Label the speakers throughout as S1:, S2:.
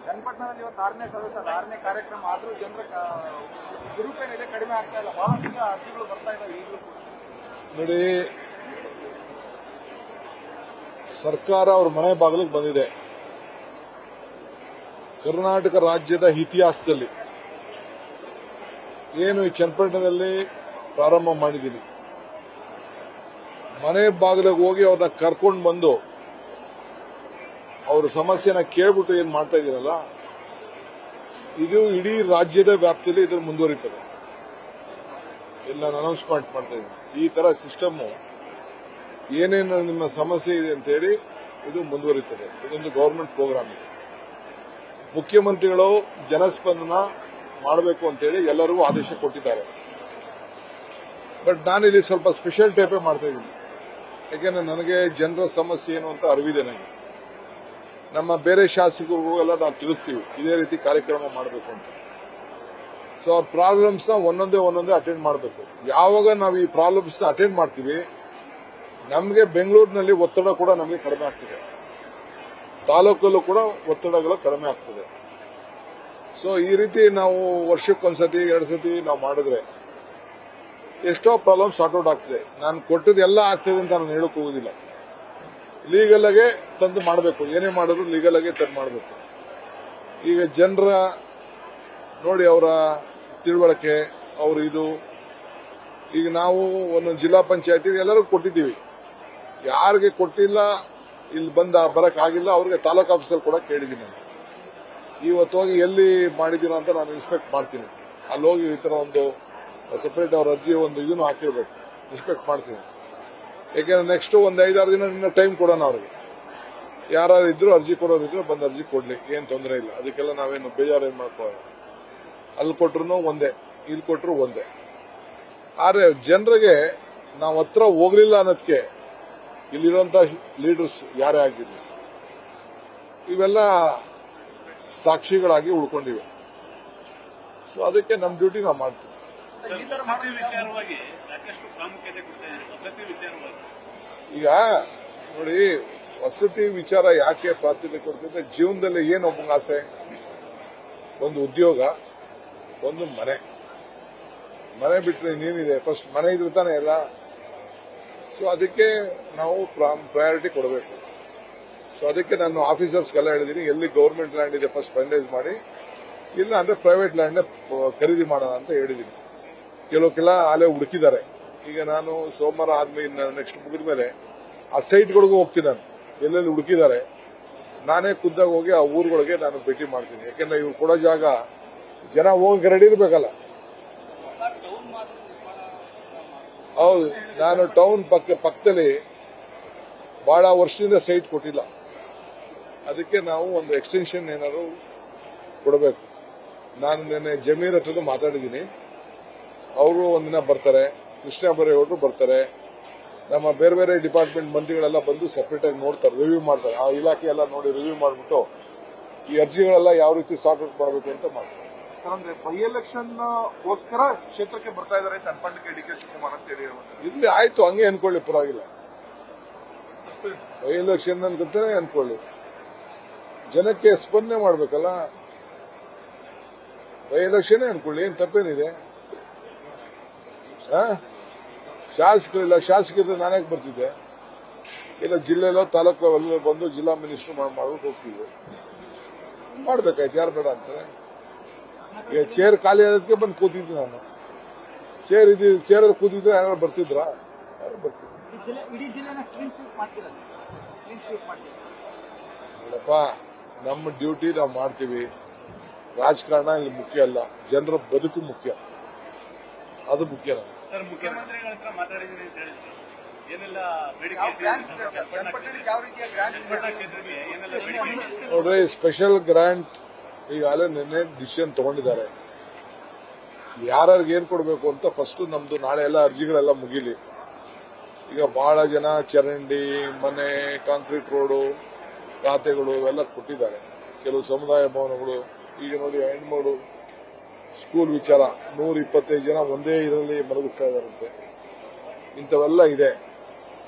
S1: ಚನ್ನಪಟ್ಟಣದಲ್ಲಿ ಇವತ್ತು 6ನೇ ಸದಸ್ಯ 6ನೇ ಕಾರ್ಯಕ್ರಮ ಆದರೂ ಜನರ ದುರುಪಯೋಗ ಕಡಿಮೆ ಆಗ್ತಾ ಇಲ್ಲ. ಬಹಳಷ್ಟು ಅರ್ಜಿಗಳು ಬರ್ತಾ ಇದ್ದಾವೆ ಈಗಲೂ.
S2: ನೋಡಿ, ಸರ್ಕಾರ ಅವ್ರ ಮನೆ ಬಾಗಿಲಿಗೆ ಬಂದಿದೆ. ಕರ್ನಾಟಕ ರಾಜ್ಯದ ಇತಿಹಾಸದಲ್ಲಿ ಏನು ಈ ಚನ್ನಪಟ್ಟಣದಲ್ಲಿ ಪ್ರಾರಂಭ ಮಾಡಿದ್ದೀನಿ, ಮನೆ ಬಾಗಿಲಿಗೆ ಹೋಗಿ ಅವ್ರನ್ನ ಕರ್ಕೊಂಡು ಬಂದು ಅವ್ರ ಸಮಸ್ಯೆನ ಕೇಳ್ಬಿಟ್ಟು ಏನ್ ಮಾಡ್ತಾ ಇದೀರಲ್ಲ, ಇದು ಇಡೀ ರಾಜ್ಯದ ವ್ಯಾಪ್ತಿಯಲ್ಲಿ ಇದನ್ನು ಮುಂದುವರಿತದೆ. ಎಲ್ಲ ಅನೌನ್ಸ್ಮೆಂಟ್ ಮಾಡ್ತಾ ಇದ್ದೀನಿ. ಈ ತರ ಸಿಸ್ಟಮ್ ಏನೇನು ನಿಮ್ಮ ಸಮಸ್ಯೆ ಇದೆ ಅಂತ ಹೇಳಿ ಇದು ಮುಂದುವರಿತದೆ. ಇದೊಂದು ಗವರ್ಮೆಂಟ್ ಪ್ರೋಗ್ರಾಮ್ ಇದೆ. ಮುಖ್ಯಮಂತ್ರಿಗಳು ಜನಸ್ಪಂದನ ಮಾಡಬೇಕು ಅಂತೇಳಿ ಎಲ್ಲರಿಗೂ ಆದೇಶ ಕೊಟ್ಟಿದ್ದಾರೆ. ಬಟ್ ನಾನಿಲ್ಲಿ ಸ್ವಲ್ಪ ಸ್ಪೆಷಲ್ ಟೈಪೇ ಮಾಡ್ತಾ ಇದ್ದೀನಿ. ಯಾಕೆಂದ್ರೆ ನನಗೆ ಜನರ ಸಮಸ್ಯೆ ಏನು ಅಂತ ಅರಿವಿದೆ. ನನಗೆ ನಮ್ಮ ಬೇರೆ ಶಾಸಕರಿಗೂ ಎಲ್ಲ ನಾವು ತಿಳಿಸ್ತೀವಿ ಇದೇ ರೀತಿ ಕಾರ್ಯಕ್ರಮ ಮಾಡಬೇಕು ಅಂತ. ಸೊ ಅವ್ರ ಪ್ರಾಬ್ಲಮ್ಸ್ ನ ಒಂದೊಂದೇ ಅಟೆಂಡ್ ಮಾಡಬೇಕು. ಯಾವಾಗ ನಾವು ಈ ಪ್ರಾಬ್ಲಮ್ಸ್ ನ ಅಟೆಂಡ್ ಮಾಡ್ತೀವಿ, ನಮಗೆ ಬೆಂಗಳೂರಿನಲ್ಲಿ ಒತ್ತಡ ಕೂಡ ನಮಗೆ ಕಡಿಮೆ ಆಗ್ತಿದೆ, ತಾಲೂಕಲ್ಲೂ ಕೂಡ ಒತ್ತಡಗಳು ಕಡಿಮೆ ಆಗ್ತದೆ. ಸೊ ಈ ರೀತಿ ನಾವು ವರ್ಷಕ್ಕೊಂದ್ಸತಿ 2 ಸತಿ ನಾವು ಮಾಡಿದ್ರೆ ಎಷ್ಟೋ ಪ್ರಾಬ್ಲಮ್ ಸಾರ್ಟ್ ಔಟ್ ಆಗ್ತದೆ. ನಾನು ಕೊಟ್ಟದ್ದು ಎಲ್ಲ ಆಗ್ತದೆ ಅಂತ ನಾನು ಹೇಳಕ್ ಹೋಗುದಿಲ್ಲ. ಲೀಗಲ್ ಆಗಿ ತಂದು ಮಾಡಬೇಕು. ಏನೇ ಮಾಡಿದ್ರು ಲೀಗಲ್ ಆಗಿ ತಂದು ಮಾಡಬೇಕು. ಈಗ ಜನರ ನೋಡಿ, ಅವರ ತಿಳುವಳಿಕೆ, ಅವರು ಇದು ಈಗ ನಾವು ಒಂದೊಂದು ಜಿಲ್ಲಾ ಪಂಚಾಯತಿ ಎಲ್ಲರಿಗೂ ಕೊಟ್ಟಿದ್ದೀವಿ. ಯಾರಿಗೆ ಕೊಟ್ಟಿಲ್ಲ, ಇಲ್ಲಿ ಬರಕ್ ಆಗಿಲ್ಲ, ಅವ್ರಿಗೆ ತಾಲೂಕು ಆಫೀಸಲ್ಲಿ ಕೂಡ ಕೇಳಿದ್ದೀನಿ. ನಾನು ಇವತ್ತು ಹೋಗಿ ಎಲ್ಲಿ ಮಾಡಿದ್ದೀರಾ ಅಂತ ನಾನು ಇನ್ಸ್ಪೆಕ್ಟ್ ಮಾಡ್ತೀನಿ. ಅಲ್ಲಿ ಹೋಗಿ ಈ ತರ ಒಂದು ಸೆಪರೇಟ್ ಅವ್ರ ಅರ್ಜಿ ಒಂದು ಇದನ್ನು ಹಾಕಿರ್ಬೇಕು, ಇನ್ಸ್ಪೆಕ್ಟ್ ಮಾಡ್ತೀನಿ. ಯಾಕೆಂದ್ರೆ ನೆಕ್ಸ್ಟ್ ಒಂದು 5-6 ದಿನ ಟೈಮ್ ಕೊಡೋಣ ಅವ್ರಿಗೆ. ಯಾರು ಇದ್ರು ಅರ್ಜಿ ಕೊಡೋರಿದ್ರು ಬಂದು ಅರ್ಜಿ ಕೊಡ್ಲಿ, ಏನ್ ತೊಂದರೆ ಇಲ್ಲ. ಅದಕ್ಕೆಲ್ಲ ನಾವೇನು ಬೇಜಾರು ಏನ್ ಮಾಡ್ಕೊಳ್ಳೋಣ. ಅಲ್ಲಿ ಕೊಟ್ರು ಒಂದೇ, ಇಲ್ಲಿ ಕೊಟ್ರು ಒಂದೇ. ಆದ್ರೆ ಜನರಿಗೆ ನಾವು ಹತ್ರ ಹೋಗ್ಲಿಲ್ಲ ಅನ್ನೋದಕ್ಕೆ ಇಲ್ಲಿರುವಂತ ಲೀಡರ್ಸ್ ಯಾರೇ ಆಗಿರ್ಲಿ, ಇವೆಲ್ಲ ಸಾಕ್ಷಿಗಳಾಗಿ ಉಳ್ಕೊಂಡಿವೆ. ಸೊ ಅದಕ್ಕೆ ನಮ್ಮ ಡ್ಯೂಟಿ ನಾವು ಮಾಡ್ತೀವಿ. ಈಗ ನೋಡಿ, ವಸತಿ ವಿಚಾರ ಯಾಕೆ ಪ್ರಾಧಾನ್ಯತೆ ಕೊಡ್ತಿದ್ರೆ, ಜೀವನದಲ್ಲಿ ಏನು ಒಬ್ಬಂಗ ಆಸೆ? ಒಂದು ಉದ್ಯೋಗ, ಒಂದು ಮನೆ. ಮನೆ ಬಿಟ್ಟರೆ ಇನ್ನೇನಿದೆ? ಫಸ್ಟ್ ಮನೆ ಇದ್ರೆ ತಾನೆ ಎಲ್ಲ. ಸೊ ಅದಕ್ಕೆ ನಾವು ಪ್ರಯಾರಿಟಿ ಕೊಡಬೇಕು. ಸೊ ಅದಕ್ಕೆ ನಾನು ಆಫೀಸರ್ಸ್ಗೆಲ್ಲ ಹೇಳಿದ್ದೀನಿ, ಎಲ್ಲಿ ಗವರ್ಮೆಂಟ್ ಲ್ಯಾಂಡ್ ಇದೆ ಫಸ್ಟ್ ಫೈನಲೈಸ್ ಮಾಡಿ, ಇಲ್ಲ ಅಂದ್ರೆ ಪ್ರೈವೇಟ್ ಲ್ಯಾಂಡ್ ಖರೀದಿ ಮಾಡೋಣ ಅಂತ ಹೇಳಿದ್ದೀನಿ. ಕೆಲವಕ್ಕೆಲ್ಲ ಅಲ್ಲೇ ಹುಡುಕಿದ್ದಾರೆ. ಈಗ ನಾನು ಸೋಮವಾರ ಆದ್ಮೇಲೆ ನೆಕ್ಸ್ಟ್ ಮುಗಿದ ಮೇಲೆ ಆ ಸೈಟ್ಗಳಿಗೂ ಹೋಗ್ತೀನಿ. ನಾನು ಎಲ್ಲೆಲ್ಲಿ ಹುಡುಕಿದ್ದಾರೆ ನಾನೇ ಖುದ್ದಾಗಿ ಹೋಗಿ ಆ ಊರುಗಳಿಗೆ ನಾನು ಭೇಟಿ ಮಾಡ್ತೀನಿ. ಯಾಕೆಂದ್ರೆ ಇವ್ರು ಕೊಡೋ ಜಾಗ ಜನ ಹೋಗಿ ರೆಡಿ ಇರಬೇಕಲ್ಲ. ಹೌದು, ನಾನು ಟೌನ್ ಪಕ್ಕದಲ್ಲಿ ಬಹಳ ವರ್ಷದಿಂದ ಸೈಟ್ ಕೊಟ್ಟಿಲ್ಲ. ಅದಕ್ಕೆ ನಾವು ಒಂದು ಎಕ್ಸ್ಟೆನ್ಷನ್ ಏನಾದ್ರು ಕೊಡಬೇಕು. ನಾನು ನಿನ್ನೆ ಜಮೀರ್ ಹತ್ರ ಮಾತಾಡಿದ್ದೀನಿ. ಅವರು ಒಂದಿನ ಬರ್ತಾರೆ, ಕೃಷ್ಣ ಬೈರೇಗೌಡರು ಬರ್ತಾರೆ, ನಮ್ಮ ಬೇರೆ ಬೇರೆ ಡಿಪಾರ್ಟ್ಮೆಂಟ್ ಮಂತ್ರಿಗಳೆಲ್ಲ ಬಂದು ಸೆಪರೇಟ್ ಆಗಿ ನೋಡ್ತಾರೆ, ರಿವ್ಯೂ ಮಾಡ್ತಾರೆ. ಆ ಇಲಾಖೆ ಎಲ್ಲ ನೋಡಿ ರಿವ್ಯೂ ಮಾಡಿಬಿಟ್ಟು ಈ ಅರ್ಜಿಗಳೆಲ್ಲ ಯಾವ ರೀತಿ ಸಾರ್ಟ್ ಔಟ್ ಮಾಡಬೇಕು ಅಂತ ಮಾಡ್ತಾರೆ.
S1: ಅಂದ್ರೆ ಬೈ ಎಲೆಕ್ಷನ್ ಗೋಸ್ಕರ ಕ್ಷೇತ್ರಕ್ಕೆ ಬರ್ತಾ ಇದ್ದಾರೆ ಚನ್ನಪಟ್ಟಣಕ್ಕೆ ಡಿ ಕೆ ಶಿವಕುಮಾರ್ ಅಂತ ಹೇಳಿ.
S2: ಇಲ್ಲಿ ಆಯ್ತು, ಹಂಗೆ ಅನ್ಕೊಳ್ಳಿ, ಪರವಾಗಿಲ್ಲ. ಬೈ ಎಲೆಕ್ಷನ್ ಅನ್ಕೊಂತಾನೆ ಅನ್ಕೊಳ್ಳಿ, ಜನಕ್ಕೆ ಸ್ಪಂದನೆ ಮಾಡ್ಬೇಕಲ್ಲ. ಬೈ ಎಲೆಕ್ಷನ್ ಅನ್ಕೊಳ್ಳಿ, ಏನ್ ತಪ್ಪೇನಿದೆ? ಶಾಸಕರಿಲ್ಲ, ಶಾಸಕರಿದ್ರೆ ನಾನ್ಯಾಕೆ ಬರ್ತಿದ್ದೆ? ಇಲ್ಲ ಜಿಲ್ಲೆಯಲ್ಲೋ ತಾಲೂಕು ಎಲ್ಲ ಬಂದು ಜಿಲ್ಲಾ ಮಿನಿಸ್ಟರ್ ಮಾಡ್ಬಿಟ್ಟು ಹೋಗ್ತಿದ್ವಿ. ಮಾಡ್ಬೇಕಾಯ್ತು, ಯಾರು ಬೇಡ ಅಂತಾರೆ? ಈಗ ಚೇರ್ ಖಾಲಿ ಆದಕ್ಕೆ ಬಂದು ಕೂತಿದ್ದೆ ನಾನು. ಚೇರಲ್ಲಿ ಕೂತಿದ್ರೆ ಯಾರು ಬರ್ತಿದ್ರ? ಯಾರು ಬರ್ತಿದ್ರು? ನೋಡಪ್ಪ, ನಮ್ಮ ಡ್ಯೂಟಿ ನಾವು ಮಾಡ್ತೀವಿ. ರಾಜಕಾರಣ ಇಲ್ಲಿ ಮುಖ್ಯ ಅಲ್ಲ, ಜನರ ಬದುಕು ಮುಖ್ಯ. ಅದು ಮುಖ್ಯ. ನೋಡ್ರಿ, ಸ್ಪೆಷಲ್ ಗ್ರಾಂಟ್ ಈಗಾಗಲೇ ನಿನ್ನೆ ಡಿಸಿಷನ್ ತಗೊಂಡಿದ್ದಾರೆ. ಯಾರ್ಯಾರಿಗೆ ಏನ್ ಕೊಡಬೇಕು ಅಂತ ಫಸ್ಟ್ ನಮ್ದು ನಾಳೆ ಎಲ್ಲ ಅರ್ಜಿಗಳೆಲ್ಲ ಮುಗಿಲಿ. ಈಗ ಬಹಳ ಜನ ಚರಂಡಿ, ಮನೆ, ಕಾಂಕ್ರೀಟ್ ರೋಡು, ಖಾತೆಗಳು ಇವೆಲ್ಲ ಕೊಟ್ಟಿದ್ದಾರೆ. ಕೆಲವು ಸಮುದಾಯ ಭವನಗಳು, ಈಗ ನೋಡಿ ಹೆಣ್ಮಗಳು ಸ್ಕೂಲ್ ವಿಚಾರ 125 ಜನ ಒಂದೇ ಇದರಲ್ಲಿ ಮಲಗಿಸ್ತಾ ಇದಾರಂತೆ. ಇಂಥವೆಲ್ಲ ಇದೆ.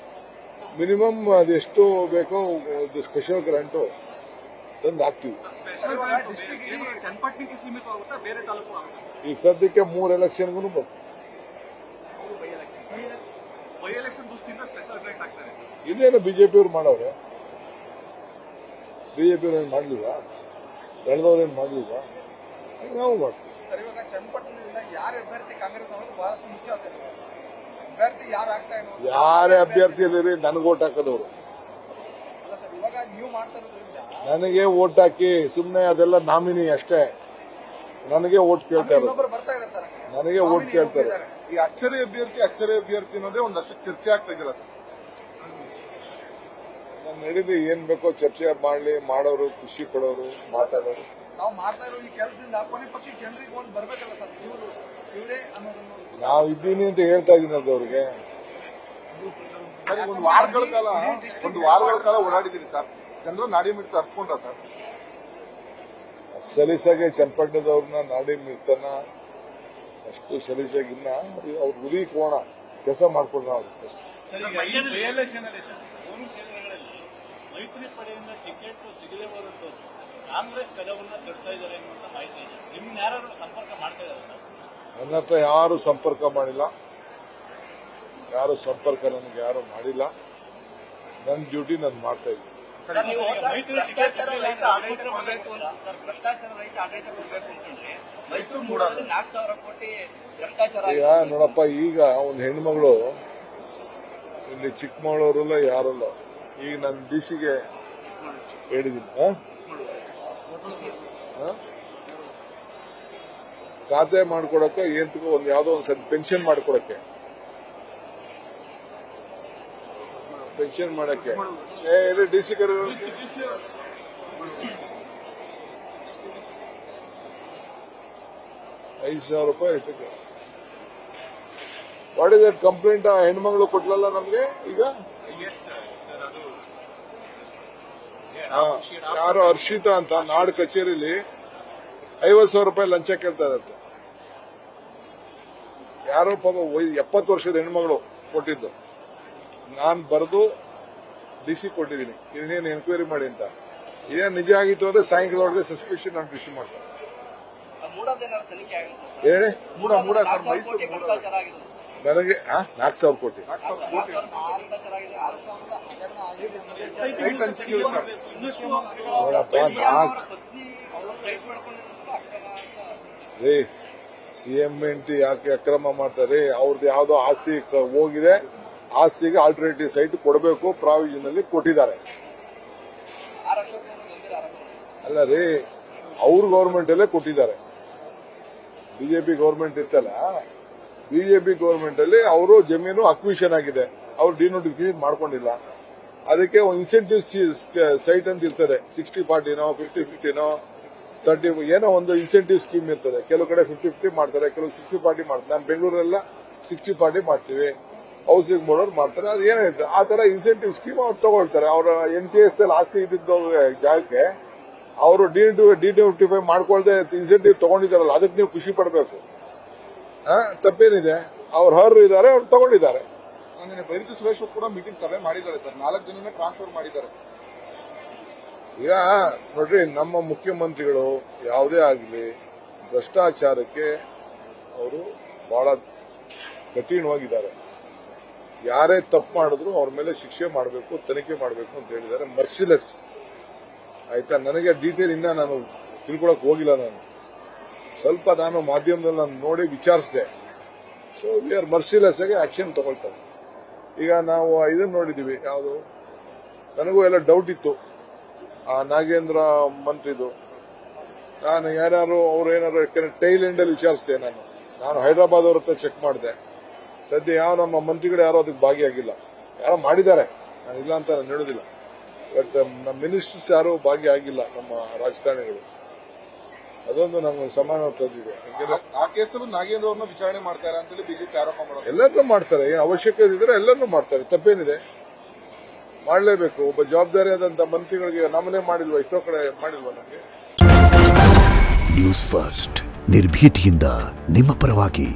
S2: ಮಿನಿಮಮ್ ಅದೆಷ್ಟು ಬೇಕೋ ಸ್ಪೆಷಲ್ ಗ್ರಾಂಟು ತಂದು ಹಾಕ್ತೀವಿ.
S1: ಚನ್ನಪಟ್ಟಣಕ್ಕೆ ಸೀಮಿತವಾಗುತ್ತಾ ಬೇರೆ ತಾಲೂಕು ಆಗುತ್ತೆ?
S2: ಈಗ ಸದ್ಯಕ್ಕೆ 3 ಎಲೆಕ್ಷನ್ಗೂ ಬಂತು.
S1: ಬೈ ಎಲೆಕ್ಷನ್ ದೃಷ್ಟಿಯಿಂದ ಸ್ಪೆಷಲ್ ಬ್ರೇಕ್ ಆಗ್ತಾರೆ ಸರ್.
S2: ಇದೇನು ಬಿಜೆಪಿಯವ್ರು ಮಾಡವ್ರೆ, ಬಿಜೆಪಿಯವ್ರು ಏನು ಮಾಡಲಿಲ್ವಾ, ದಳದವ್ರೇನು ಮಾಡಲಿಲ್ವಾ, ನಾವು ಮಾಡ್ತೀವಿ.
S1: ಸರ್, ಇವಾಗ ಚನ್ನಪಟ್ಟಣದಿಂದ ಯಾರ ಅಭ್ಯರ್ಥಿ ಕಾಂಗ್ರೆಸ್ ಅನ್ನೋದು ಬಹಳಷ್ಟು ಮುಖ್ಯ ಸರ್. ಅಭ್ಯರ್ಥಿ ಯಾರು ಆಗ್ತಾ ಇರೋದು,
S2: ಯಾರೇ ಅಭ್ಯರ್ಥಿಯಲ್ಲಿ ನನಗೆ ಓಟ್ ಹಾಕೋದವ್ರು.
S1: ಅಲ್ಲ ಸರ್, ಇವಾಗ ನೀವು ಮಾಡ್ತಾ ಇರೋದ್ರಿಂದ
S2: ನನಗೆ ಓಟ್ ಹಾಕಿ ಸುಮ್ಮನೆ ಅದೆಲ್ಲ ನಾಮಿನಿ ಅಷ್ಟೇ. ನನಗೆ ಓಟ್ ಕೇಳ್ತಾರೆ,
S1: ಇನ್ನೊಬ್ಬರು ಬರ್ತಾ ಇದ್ದಾರೆ ಸರ್.
S2: ನನಗೆ ಓಟ್ ಕೇಳ್ತಾರೆ.
S1: ಈ ಅಚ್ಚರಿ ಅಭ್ಯರ್ಥಿ ಅನ್ನೋದೇ ಒಂದಷ್ಟು ಚರ್ಚೆ ಆಗ್ತಾ ಇದೆಯಲ್ಲ ಸರ್.
S2: ನಾನು ನಡೆದು ಏನ್ ಬೇಕೋ ಚರ್ಚೆ ಮಾಡ್ಲಿ, ಮಾಡೋರು, ಖುಷಿ ಪಡೋರು, ಮಾತಾಡೋರು.
S1: ನಾವು ಮಾಡ್ತಾ ಇರೋ ಈ ಕೆಲಸದಿಂದ ಕೊನೆ ಪಕ್ಷ ಜನರಿಗೆ ಒಂದು ಬರ್ಬೇಕಲ್ಲ ಸರ್, ಇವರೇ ಅನ್ನೋದನ್ನು
S2: ನಾವು ಇದ್ದೀನಿ ಅಂತ ಹೇಳ್ತಾ ಇದೀನಿ ಅವ್ರಿಗೆ.
S1: ಒಂದು ವಾರಗಳ ಕಾಲ ಓಡಾಡಿದ್ದೀರಿ ಸರ್, ಜನರು ನಾಡಿ ಮಿಡ್ತ ಅರ್ಸ್ಕೊಂಡ್ರ ಸರ್.
S2: ಸಲೀಸಾಗೆ ಚನ್ನಪಟ್ಟಣದವ್ರನ್ನ ನಾಡಿ ಮಿಡ್ತಾನ ಅಷ್ಟು ಸಲೀಸಾಗಿ ಇನ್ನ ಅವ್ರ ಉದಿ ಕೋಣ ಕೆಲಸ ಮಾಡ್ಕೊಂಡ್ರ ಅವ್ರು.
S3: ಮೈತ್ರಿ ಪಡೆಯಿಂದ ಟಿಕೆಟ್ ಸಿಗಲೇ ಹೋದಂತವ್ರು ಕಾಂಗ್ರೆಸ್ ಕದವನ್ನ ತಡ್ತಾ ಇದ್ದಾರೆ ಅನ್ನುವಂತ ಮಾಹಿತಿ ಇದೆ. ನಿಮ್ಮನ್ನ ಯಾರು ಸಂಪರ್ಕ ಮಾಡ್ತಾ ಇದ್ದಾರೆ ಸರ್?
S2: ನನ್ನ ಹತ್ರ ಯಾರು ಸಂಪರ್ಕ ಮಾಡಿಲ್ಲ, ಯಾರು ಸಂಪರ್ಕ ನನಗೆ ಯಾರು ಮಾಡಿಲ್ಲ. ನನ್ನ ಡ್ಯೂಟಿ ನಾನು ಮಾಡ್ತಾ ಇದ್ದೀನಿ.
S3: ಮೈತ್ರಿ ಟಿಕೆಟ್ ಸಿಗಲಿಲ್ಲ ಅಂತ ಆಡಳಿತ ಮಾಡಬೇಕು ಅಂತ ಸರ್, ಭ್ರಷ್ಟಾಚಾರ ರಹಿತ ಆಡಳಿತ ಕೊಡಬೇಕು ಅಂತಂದ್ರೆ ಮೈಸೂರು ಮೂಡಲ್ಲಿ 4,000 ಕೋಟಿ ಭ್ರಷ್ಟಾಚಾರ.
S2: ಈಗ ನೋಡಪ್ಪ, ಈಗ ಒಂದು ಹೆಣ್ಮಗಳು ಇಲ್ಲಿ ಚಿಕ್ಕಮಗಳೂರಲ್ಲ ಯಾರಲ್ಲ, ಈಗ ನಾನು ಡಿಸಿಗೆ ಹೇಳಿದ್ದೀನಿ, ಖಾತೆ ಮಾಡ್ಕೊಡಕ್ಕೆ ಏನ್ತಕ್ಕೋ ಒಂದು ಯಾವ್ದೋ ಒಂದು ಸಣ್ಣ ಪೆನ್ಷನ್ ಮಾಡ್ಕೊಡಕ್ಕೆ, ಪೆನ್ಷನ್ ಮಾಡಕ್ಕೆ ಡಿಸಿ ಕರೆ 5,000 ರೂಪಾಯಿ ಎಷ್ಟಕ್ಕೆ. What is that complaint? ಆ ಹೆಣ್ಮಗಳು ಕೊಟ್ಲಲ್ಲ ನಮ್ಗೆ. ಈಗ ಯಾರೋ ಹರ್ಷಿತಾ ಅಂತ ನಾಡ್ ಕಚೇರಿಲಿ 50,000 ರೂಪಾಯಿ ಲಂಚ ಕೇಳ್ತಾ ಇರತ್ತೆ. ಯಾರೋ ಪಾಪ 70 ವರ್ಷದ ಹೆಣ್ಮಗಳು ಕೊಟ್ಟಿದ್ದು. ನಾನ್ ಬರೆದು ಡಿಸಿ ಕೊಟ್ಟಿದ್ದೀನಿ, ಇನ್ನೇನು ಎನ್ಕ್ವೈರಿ ಮಾಡಿ ಅಂತ. ಇದೇನು ನಿಜ ಆಗಿತ್ತು ಅಂದ್ರೆ ಸಾಯಂಕಾಲದೊಳಗೆ ಸಸ್ಪೆಷನ್ ನಾನು ಇಶ್ಯೂ ಮಾಡ್ತಾರೆ. ಹೇಳಿ, ನನಗೆ 4,000 ಕೋಟಿ ನೋಡಪ್ಪ. ರೀ, ಸಿಎಂ ಹೆಂಡತಿ ಯಾಕೆ ಅಕ್ರಮ ಮಾಡ್ತಾರೆ? ಅವ್ರದ್ದು ಯಾವ್ದೋ ಆಸ್ತಿ ಹೋಗಿದೆ, ಆಸ್ತಿಗೆ ಆಲ್ಟರ್ನೇಟಿವ್ ಸೈಟ್ ಕೊಡಬೇಕು, ಪ್ರಾವಿಷನ್ ಅಲ್ಲಿ ಕೊಟ್ಟಿದ್ದಾರೆ. ಅಲ್ಲ ರೀ, ಅವ್ರ ಗೌರ್ಮೆಂಟ್ ಅಲ್ಲೇ ಕೊಟ್ಟಿದ್ದಾರೆ. ಬಿಜೆಪಿ ಗೌರ್ಮೆಂಟ್ ಇತ್ತಲ್ಲ, ಬಿಜೆಪಿ ಗೌರ್ಮೆಂಟ್ ಅಲ್ಲಿ ಅವರು ಜಮೀನು ಅಕ್ವಿಷನ್ ಆಗಿದೆ, ಅವ್ರು ಡಿನೋಟಿಫಿಕೇಶನ್ ಮಾಡ್ಕೊಂಡಿಲ್ಲ. ಅದಕ್ಕೆ ಒಂದು ಇನ್ಸೆಂಟಿವ್ ಸೈಟ್ ಅಂತ ಇರ್ತದೆ, 60-40ನೋ 50-50ನೋ 30 ಏನೋ ಒಂದು ಇನ್ಸೆಂಟಿವ್ ಸ್ಕೀಮ್ ಇರ್ತದೆ. ಕೆಲವು ಕಡೆ 50-50 ಮಾಡ್ತಾರೆ, ಕೆಲವು 60-40 ಮಾಡ್ತಾರೆ. ನಾನು ಬೆಂಗಳೂರೆಲ್ಲ 60-40 ಮಾಡ್ತೀವಿ, ಹೌಸಿಂಗ್ ಬೋರ್ಡ್ ಮಾಡ್ತಾರೆ. ಅದು ಏನಾಯ್ತು, ಆ ತರ ಇನ್ಸೆಂಟಿವ್ ಸ್ಕೀಮ್ ಅವ್ರು ತಗೊಳ್ತಾರೆ. ಅವರ NTS ಅಲ್ಲಿ ಆಸ್ತಿ ಇದ್ದಿದ್ದ ಜಾಗಕ್ಕೆ ಅವರು ಡಿನೋಟಿಫೈ ಮಾಡ್ಕೊಳ್ದೆ ಇನ್ಸೆಂಟಿವ್ ತಗೊಂಡಿದ್ದಾರಲ್ಲ, ಅದಕ್ಕೆ ನೀವು ಖುಷಿ ಪಡಬೇಕು. ತಪ್ಪೇನಿದೆ? ಅವ್ರು ಹರ್ರು ಇದ್ದಾರೆ, ಅವ್ರು ತಗೊಂಡಿದ್ದಾರೆ.
S1: ಬೈರತಿ ಸುರೇಶ್ ಕೂಡ ಮೀಟಿಂಗ್ ಸಭೆ ಮಾಡಿದ್ದಾರೆ ಸರ್, 4 ಜನನೇ ಟ್ರಾನ್ಸ್ಫರ್ ಮಾಡಿದ್ದಾರೆ.
S2: ಈಗ ನೋಡ್ರಿ, ನಮ್ಮ ಮುಖ್ಯಮಂತ್ರಿಗಳು ಯಾವುದೇ ಆಗಲಿ ಭ್ರಷ್ಟಾಚಾರಕ್ಕೆ ಅವರು ಬಹಳ ಕಠಿಣವಾಗಿದ್ದಾರೆ. ಯಾರೇ ತಪ್ಪು ಮಾಡಿದ್ರು ಅವ್ರ ಮೇಲೆ ಶಿಕ್ಷೆ ಮಾಡಬೇಕು, ತನಿಖೆ ಮಾಡಬೇಕು ಅಂತ ಹೇಳಿದ್ದಾರೆ. ಮರ್ಸಿಲೆಸ್ ಆಯ್ತಾ. ನನಗೆ ಡೀಟೇಲ್ ಇನ್ನ ನಾನು ತಿಳ್ಕೊಳಕ್ ಹೋಗಿಲ್ಲ. ನಾನು ಮಾಧ್ಯಮದಲ್ಲಿ ನಾನು ನೋಡಿ ವಿಚಾರಿಸಿದೆ. ಸೊ ವಿ ಆರ್ ಮರ್ಸಿಲೆಸ್ ಆಗಿ ಆಕ್ಷನ್ ತಗೊಳ್ತಾರೆ. ಈಗ ನಾವು ಇದನ್ನ ನೋಡಿದೀವಿ, ಯಾವುದು ನನಗೂ ಎಲ್ಲ ಡೌಟ್ ಇತ್ತು ಆ ನಾಗೇಂದ್ರ ಮಂತ್ರಿದು. ನಾನು ಅವ್ರೇನಾರು ಟೈಲ್ ಎಂಡ್ ಅಲ್ಲಿ ವಿಚಾರಿಸಿದೆ. ನಾನು ಹೈದರಾಬಾದ್ ಅವ್ರ ಹತ್ರ ಚೆಕ್ ಮಾಡಿದೆ. ಸದ್ಯ ಯಾವ ನಮ್ಮ ಮಂತ್ರಿಗಳು ಯಾರೋ ಅದಕ್ಕೆ ಭಾಗಿಯಾಗಿಲ್ಲ. ಯಾರೋ ಮಾಡಿದ್ದಾರೆ, ನಾನು ಇಲ್ಲ ಅಂತ ನಾನು ಹೇಳೋದಿಲ್ಲ, ಬಟ್ ನಮ್ಮ ಮಿನಿಸ್ಟರ್ಸ್ ಯಾರು ಭಾಗಿಯಾಗಿಲ್ಲ, ನಮ್ಮ ರಾಜಕಾರಣಿಗಳು. ಅದೊಂದು ನಮ್ಗೆ ಸಮಾನ ತಂದಿದೆ.
S1: ಆ ಕೇಸಲ್ಲಿ ನಾಗೇಂದ್ರ ಅವ್ರನ್ನ ವಿಚಾರಣೆ ಮಾಡ್ತಾರೆ ಅಂತೇಳಿ ಬಿಜೆಪಿ ಆರೋಪ ಮಾಡೋದು.
S2: ಎಲ್ಲರನ್ನೂ ಮಾಡ್ತಾರೆ, ಏನು ಅವಶ್ಯಕತೆ ಇದ್ರೆ ಎಲ್ಲರನ್ನೂ ಮಾಡ್ತಾರೆ, ತಪ್ಪೇನಿದೆ? ಮಾಡಲೇಬೇಕು. ಒಬ್ಬ ಜವಾಬ್ದಾರಿಯಾದಂತ ಮಂತ್ರಿಗಳಿಗೆ ನಮ್ಮನೆ ಮಾಡಿಲ್ವಾ, ಎಷ್ಟೋ ಕಡೆ ಮಾಡಿಲ್ವಾ ನಮಗೆ?
S4: ನ್ಯೂಸ್ ಫಸ್ಟ್ ನಿರ್ಭೀತಿಯಿಂದ ನಿಮ್ಮ ಪರವಾಗಿ.